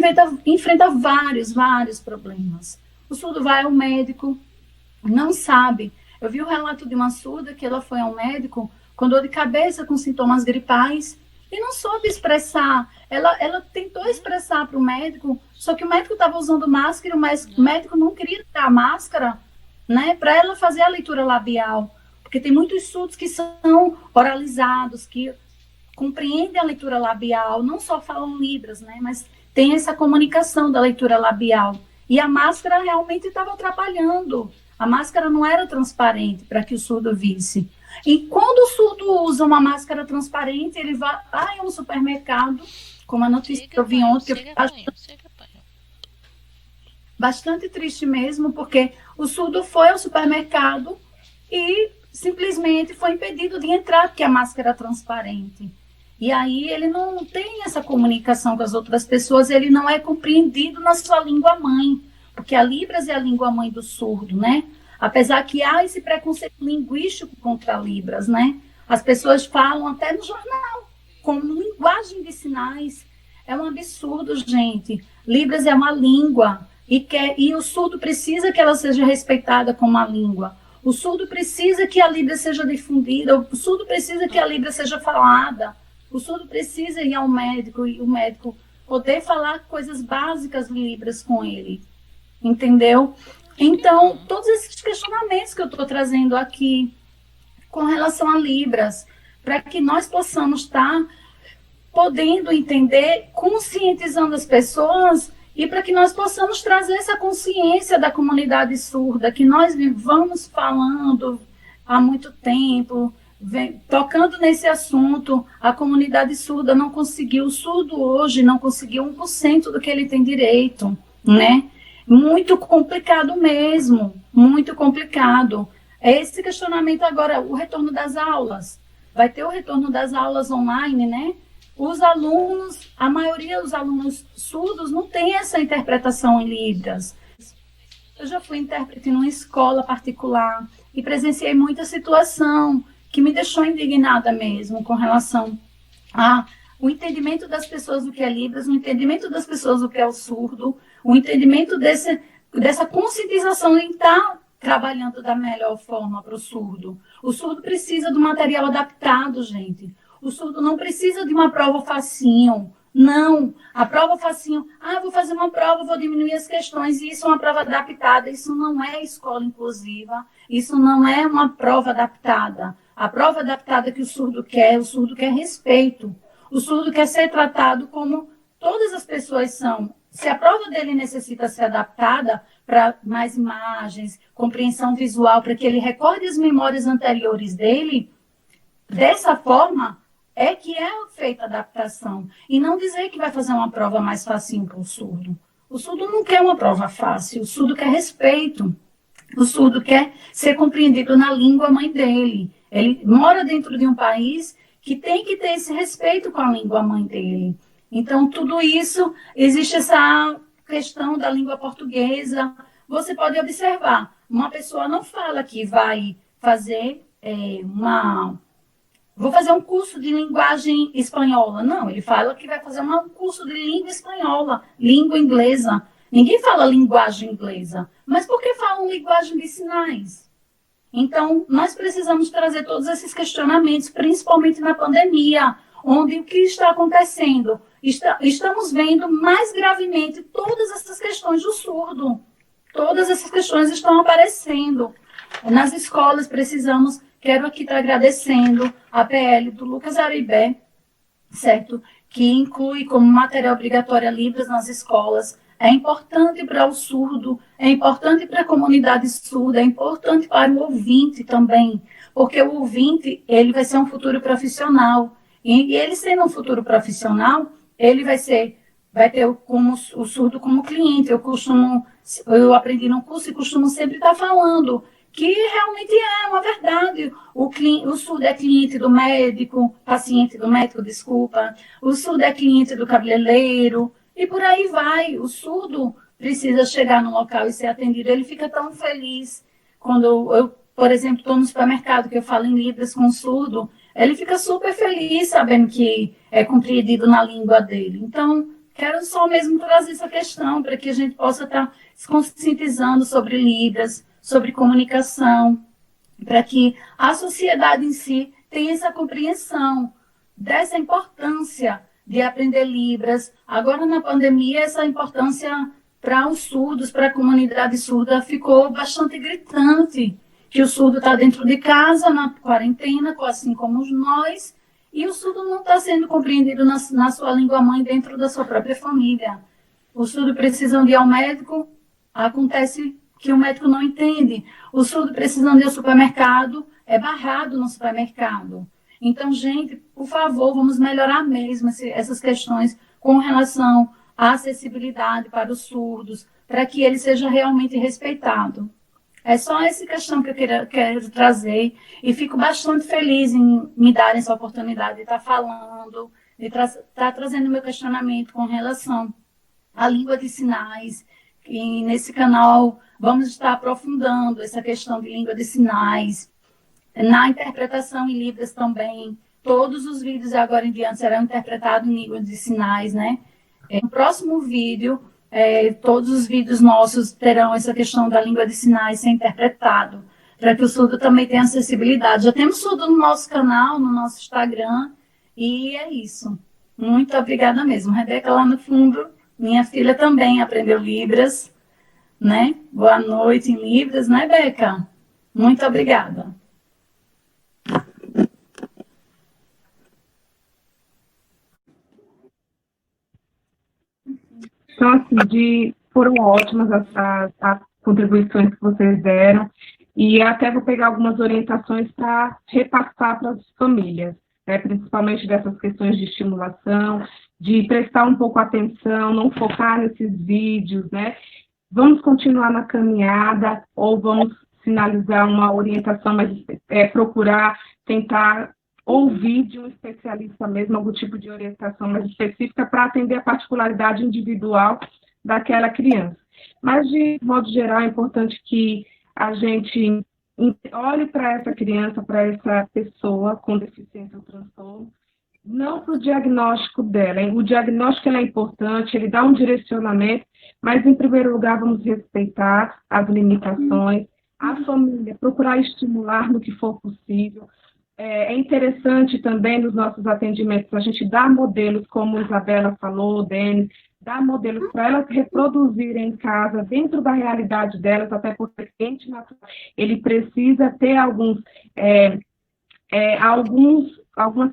enfrenta vários problemas. O surdo vai ao médico, não sabe. Eu vi o relato de uma surda que ela foi ao médico com dor de cabeça, com sintomas gripais, e não soube expressar. Ela tentou expressar para o médico, só que o médico estava usando máscara, o médico não queria tirar a máscara, né, para ela fazer a leitura labial, porque tem muitos surdos que são oralizados, que compreendem a leitura labial, não só falam Libras, né, mas tem essa comunicação da leitura labial. E a máscara realmente estava atrapalhando. A máscara não era transparente para que o surdo visse. E quando o surdo usa uma máscara transparente, ele vai a um supermercado, como a notícia que eu vi ontem, que eu bastante triste mesmo, porque o surdo foi ao supermercado e simplesmente foi impedido de entrar, porque a máscara é transparente. E aí ele não tem essa comunicação com as outras pessoas, ele não é compreendido na sua língua mãe, porque a Libras é a língua mãe do surdo, né? Apesar que há esse preconceito linguístico contra Libras, né? As pessoas falam até no jornal, como linguagem de sinais. É um absurdo, gente. Libras é uma língua e o surdo precisa que ela seja respeitada como uma língua. O surdo precisa que a Libras seja difundida, o surdo precisa que a Libras seja falada. O surdo precisa ir ao médico e o médico poder falar coisas básicas Libras com ele. Entendeu? Então, todos esses questionamentos que eu estou trazendo aqui com relação a Libras, para que nós possamos estar podendo entender, conscientizando as pessoas e para que nós possamos trazer essa consciência da comunidade surda, que nós vamos falando há muito tempo, tocando nesse assunto. A comunidade surda não conseguiu, o surdo hoje não conseguiu 1% do que ele tem direito, né? Muito complicado mesmo, muito complicado. Esse questionamento agora, o retorno das aulas. Vai ter o retorno das aulas online, né? Os alunos, a maioria dos alunos surdos não tem essa interpretação em Libras. Eu já fui intérprete em uma escola particular e presenciei muita situação que me deixou indignada mesmo com relação ao entendimento das pessoas do que é Libras, o entendimento das pessoas do que é o surdo, o entendimento dessa conscientização em estar trabalhando da melhor forma para o surdo. O surdo precisa do material adaptado, gente. O surdo não precisa de uma prova facinho. Não, a prova facinho, vou fazer uma prova, vou diminuir as questões, e isso é uma prova adaptada. Isso não é escola inclusiva, isso não é uma prova adaptada. A prova adaptada que o surdo quer respeito. O surdo quer ser tratado como todas as pessoas são. Se a prova dele necessita ser adaptada para mais imagens, compreensão visual, para que ele recorde as memórias anteriores dele, dessa forma, é que é feita adaptação. E não dizer que vai fazer uma prova mais facinho para o surdo. O surdo não quer uma prova fácil, o surdo quer respeito. O surdo quer ser compreendido na língua mãe dele. Ele mora dentro de um país que tem que ter esse respeito com a língua mãe dele. Então, tudo isso, existe essa questão da língua portuguesa. Você pode observar, uma pessoa não fala que vai fazer vou fazer um curso de linguagem espanhola. Não, ele fala que vai fazer um curso de língua espanhola, língua inglesa. Ninguém fala linguagem inglesa, mas por que falam linguagem de sinais? Então, nós precisamos trazer todos esses questionamentos, principalmente na pandemia, onde o que está acontecendo? Estamos vendo mais gravemente todas essas questões do surdo. Todas essas questões estão aparecendo. Nas escolas precisamos, quero aqui estar agradecendo a PL do Lucas Aribé, certo? Que inclui como material obrigatório Libras nas escolas. É importante para o surdo, é importante para a comunidade surda, é importante para o ouvinte também, porque o ouvinte, ele vai ser um futuro profissional, e ele sendo um futuro profissional, ele vai ter o surdo como cliente. Eu aprendi no curso e costumo sempre estar falando que realmente é uma verdade. O surdo é cliente do médico, paciente do médico, desculpa, o surdo é cliente do cabeleireiro, e por aí vai. O surdo precisa chegar no local e ser atendido. Ele fica tão feliz quando eu, por exemplo, estou no supermercado, que eu falo em Libras com o surdo, ele fica super feliz sabendo que é compreendido na língua dele. Então, quero só mesmo trazer essa questão para que a gente possa estar se conscientizando sobre Libras, sobre comunicação, para que a sociedade em si tenha essa compreensão dessa importância de aprender Libras. Agora, na pandemia, essa importância para os surdos, para a comunidade surda, ficou bastante gritante, que o surdo está dentro de casa, na quarentena, assim como nós, e o surdo não está sendo compreendido na sua língua mãe dentro da sua própria família. O surdo precisa de ir ao médico, acontece que o médico não entende. O surdo precisa de ir ao supermercado, é barrado no supermercado. Então, gente, por favor, vamos melhorar mesmo essas questões com relação à acessibilidade para os surdos, para que ele seja realmente respeitado. É só essa questão que eu quero trazer, e fico bastante feliz em me dar essa oportunidade de estar falando, de estar trazendo meu questionamento com relação à língua de sinais. E nesse canal vamos estar aprofundando essa questão de língua de sinais, na interpretação em Libras também. Todos os vídeos agora em diante serão interpretados em língua de sinais, né? No próximo vídeo, todos os vídeos nossos terão essa questão da língua de sinais ser interpretado, para que o surdo também tenha acessibilidade. Já temos surdo no nosso canal, no nosso Instagram, e é isso. Muito obrigada mesmo. Rebeca, lá no fundo, minha filha também aprendeu Libras, né? Boa noite em Libras, né, Beca? Muito obrigada. Então, assim, foram ótimas as contribuições que vocês deram, e até vou pegar algumas orientações para repassar para as famílias, né, principalmente dessas questões de estimulação, de prestar um pouco atenção, não focar nesses vídeos, né? Vamos continuar na caminhada ou vamos sinalizar uma orientação, mas procurar tentar ouvir de um especialista mesmo, algum tipo de orientação mais específica para atender a particularidade individual daquela criança. Mas, de modo geral, é importante que a gente olhe para essa criança, para essa pessoa com deficiência ou transtorno, não para o diagnóstico dela. O diagnóstico é importante, ele dá um direcionamento, mas, em primeiro lugar, vamos respeitar as limitações, a família, procurar estimular no que for possível. É interessante também nos nossos atendimentos a gente dar modelos, como Isabela falou, Denis, dar modelos para elas reproduzirem em casa, dentro da realidade delas, até porque o cliente natural, ele precisa ter algumas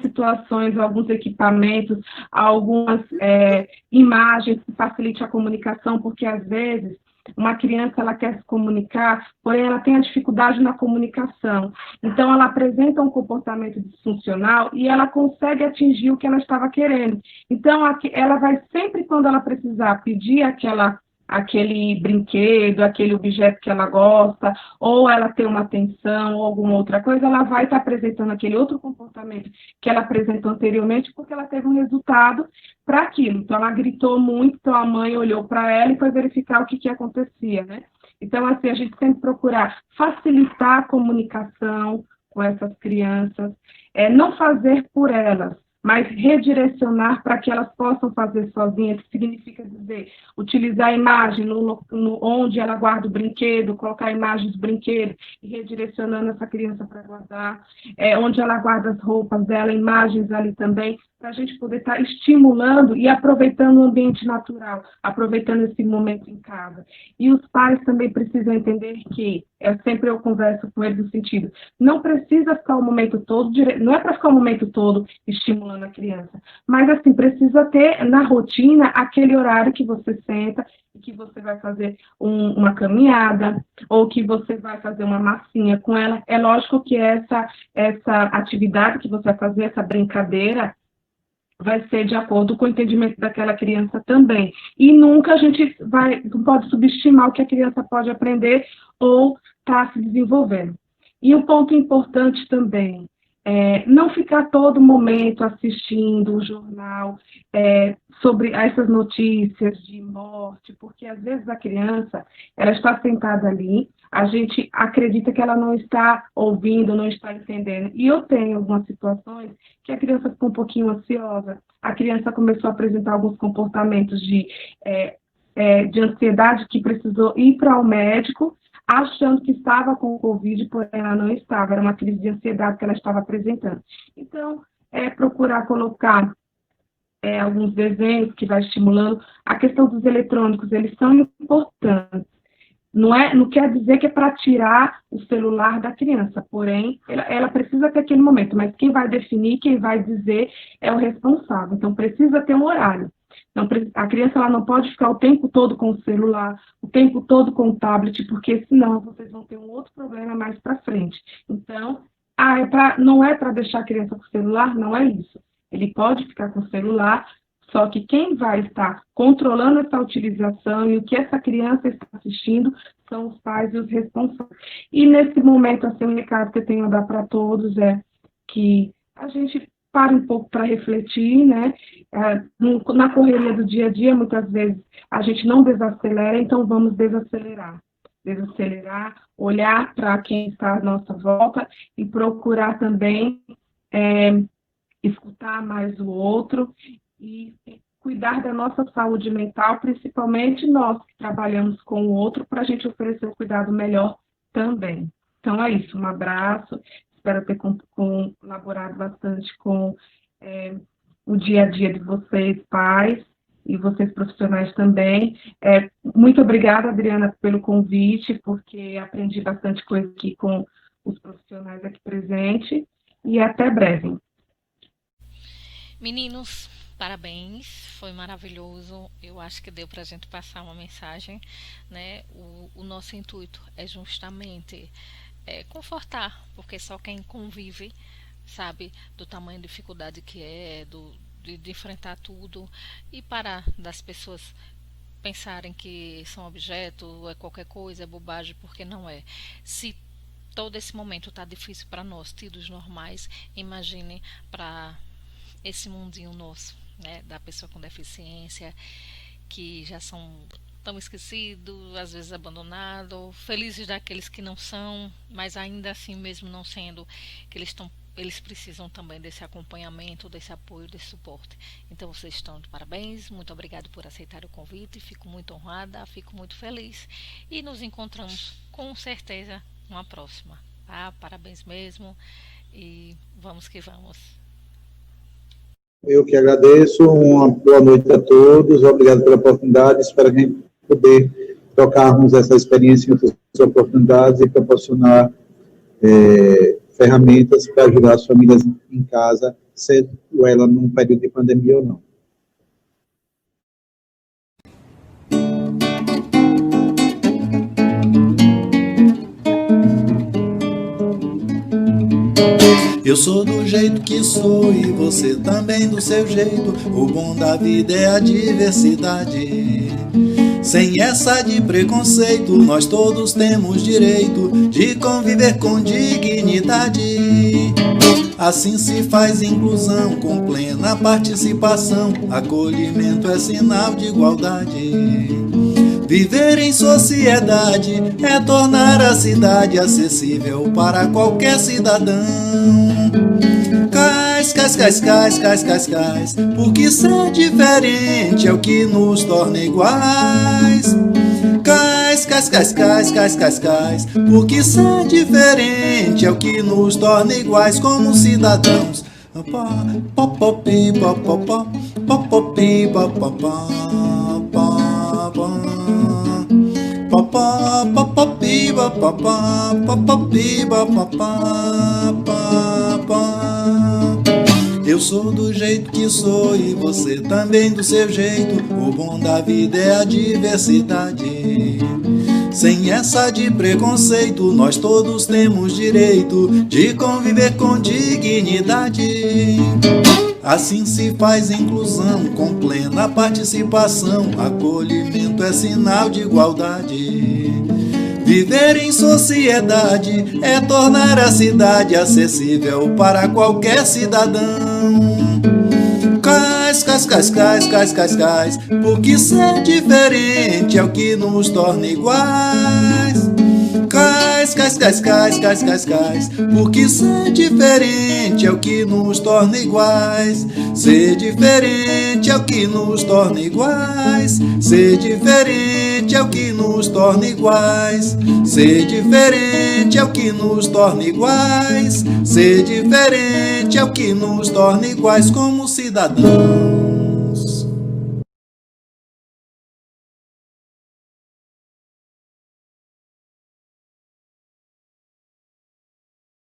situações, alguns equipamentos, algumas imagens que facilitem a comunicação, porque às vezes uma criança ela quer se comunicar, porém ela tem a dificuldade na comunicação. Então, ela apresenta um comportamento disfuncional e ela consegue atingir o que ela estava querendo. Então, ela vai sempre, quando ela precisar pedir aquele brinquedo, aquele objeto que ela gosta, ou ela tem uma atenção, ou alguma outra coisa, ela vai estar apresentando aquele outro comportamento que ela apresentou anteriormente, porque ela teve um resultado para aquilo. Então, ela gritou muito, então a mãe olhou para ela e foi verificar o que acontecia, né? Então, assim, a gente tem que procurar facilitar a comunicação com essas crianças, não fazer por elas, mas redirecionar para que elas possam fazer sozinhas, que significa dizer, utilizar a imagem onde ela guarda o brinquedo, colocar a imagem do brinquedo e redirecionando essa criança para guardar, onde ela guarda as roupas dela, imagens ali também, para a gente poder estar estimulando e aproveitando o ambiente natural, aproveitando esse momento em casa. E os pais também precisam entender que, sempre eu converso com eles no sentido, não precisa ficar o momento todo, não é para ficar o momento todo estimulando a criança, mas assim, precisa ter na rotina aquele horário que você senta e que você vai fazer uma caminhada, ou que você vai fazer uma massinha com ela. É lógico que essa atividade que você vai fazer, essa brincadeira, vai ser de acordo com o entendimento daquela criança também. E nunca a gente não pode subestimar o que a criança pode aprender ou está se desenvolvendo. E um ponto importante também, não ficar todo momento assistindo o jornal sobre essas notícias de morte, porque às vezes a criança, ela está sentada ali, a gente acredita que ela não está ouvindo, não está entendendo. E eu tenho algumas situações que a criança ficou um pouquinho ansiosa, a criança começou a apresentar alguns comportamentos de ansiedade que precisou ir para o médico, achando que estava com o Covid, porém ela não estava, era uma crise de ansiedade que ela estava apresentando. Então, procurar colocar alguns desenhos que vai estimulando. A questão dos eletrônicos, eles são importantes. Não quer dizer que é para tirar o celular da criança, porém, ela precisa ter aquele momento, mas quem vai definir, quem vai dizer é o responsável. Então, precisa ter um horário. Então, a criança ela não pode ficar o tempo todo com o celular, o tempo todo com o tablet, porque senão vocês vão ter um outro problema mais para frente. Então, não é para deixar a criança com o celular, não é isso. Ele pode ficar com o celular, só que quem vai estar controlando essa utilização e o que essa criança está assistindo são os pais e os responsáveis. E nesse momento, assim, o recado que eu tenho a dar para todos é que a gente para um pouco para refletir, né? Na correria do dia a dia, muitas vezes a gente não desacelera, então vamos desacelerar, olhar para quem está à nossa volta e procurar também escutar mais o outro e cuidar da nossa saúde mental, principalmente nós que trabalhamos com o outro, para a gente oferecer um cuidado melhor também. Então é isso, um abraço. Espero ter colaborado bastante com o dia a dia de vocês, pais, e vocês profissionais também. Muito obrigada, Adriana, pelo convite, porque aprendi bastante coisa aqui com os profissionais aqui presentes, e até breve. Meninos, parabéns, foi maravilhoso. Eu acho que deu para a gente passar uma mensagem, né? O nosso intuito é justamente confortar, porque só quem convive sabe do tamanho de dificuldade que de enfrentar tudo, e parar das pessoas pensarem que são objeto, é qualquer coisa, é bobagem, porque não é. Se todo esse momento está difícil para nós, tidos normais, imagine para esse mundinho nosso, né, da pessoa com deficiência, que já são tão esquecidos, às vezes abandonados, felizes daqueles que não são, mas ainda assim, mesmo não sendo, que eles precisam também desse acompanhamento, desse apoio, desse suporte. Então vocês estão de parabéns, muito obrigado por aceitar o convite, fico muito honrada, fico muito feliz e nos encontramos com certeza numa próxima, tá? Parabéns mesmo e vamos que vamos. Eu que agradeço, uma boa noite a todos, obrigado pela oportunidade, espero que a gente poder trocarmos essa experiência em outras oportunidades e proporcionar ferramentas para ajudar as famílias em casa, sendo ela num período de pandemia ou não. Eu sou do jeito que sou e você também do seu jeito. O bom da vida é a diversidade. Sem essa de preconceito, nós todos temos direito de conviver com dignidade. Assim se faz inclusão com plena participação. Acolhimento é sinal de igualdade. Viver em sociedade é tornar a cidade acessível para qualquer cidadão. Cais, cais, cais, cais, cais, cais, cais, porque ser diferente é o que nos torna iguais. Cais, cais, cais, cais, cais, cais, cais, porque ser diferente é o que nos torna iguais como cidadãos. Popopi, popopó, popopi, popopó, popopi, popopó, popopi, popopó. Eu sou do jeito que sou e você também do seu jeito. O bom da vida é a diversidade. Sem essa de preconceito, nós todos temos direito de conviver com dignidade. Assim se faz inclusão com plena participação. Acolhimento é sinal de igualdade. Viver em sociedade é tornar a cidade acessível para qualquer cidadão. Cais, cais, cais, cais, cais, cais, cais, porque ser diferente é o que nos torna iguais. Cais, cais, cais, cais, cais, cais, cais, porque ser diferente é o que nos torna iguais. Ser diferente é o que nos torna iguais. Ser diferente é o que nos torna iguais. Ser diferente é o que nos torna iguais. Ser diferente é o que nos torna iguais como cidadão.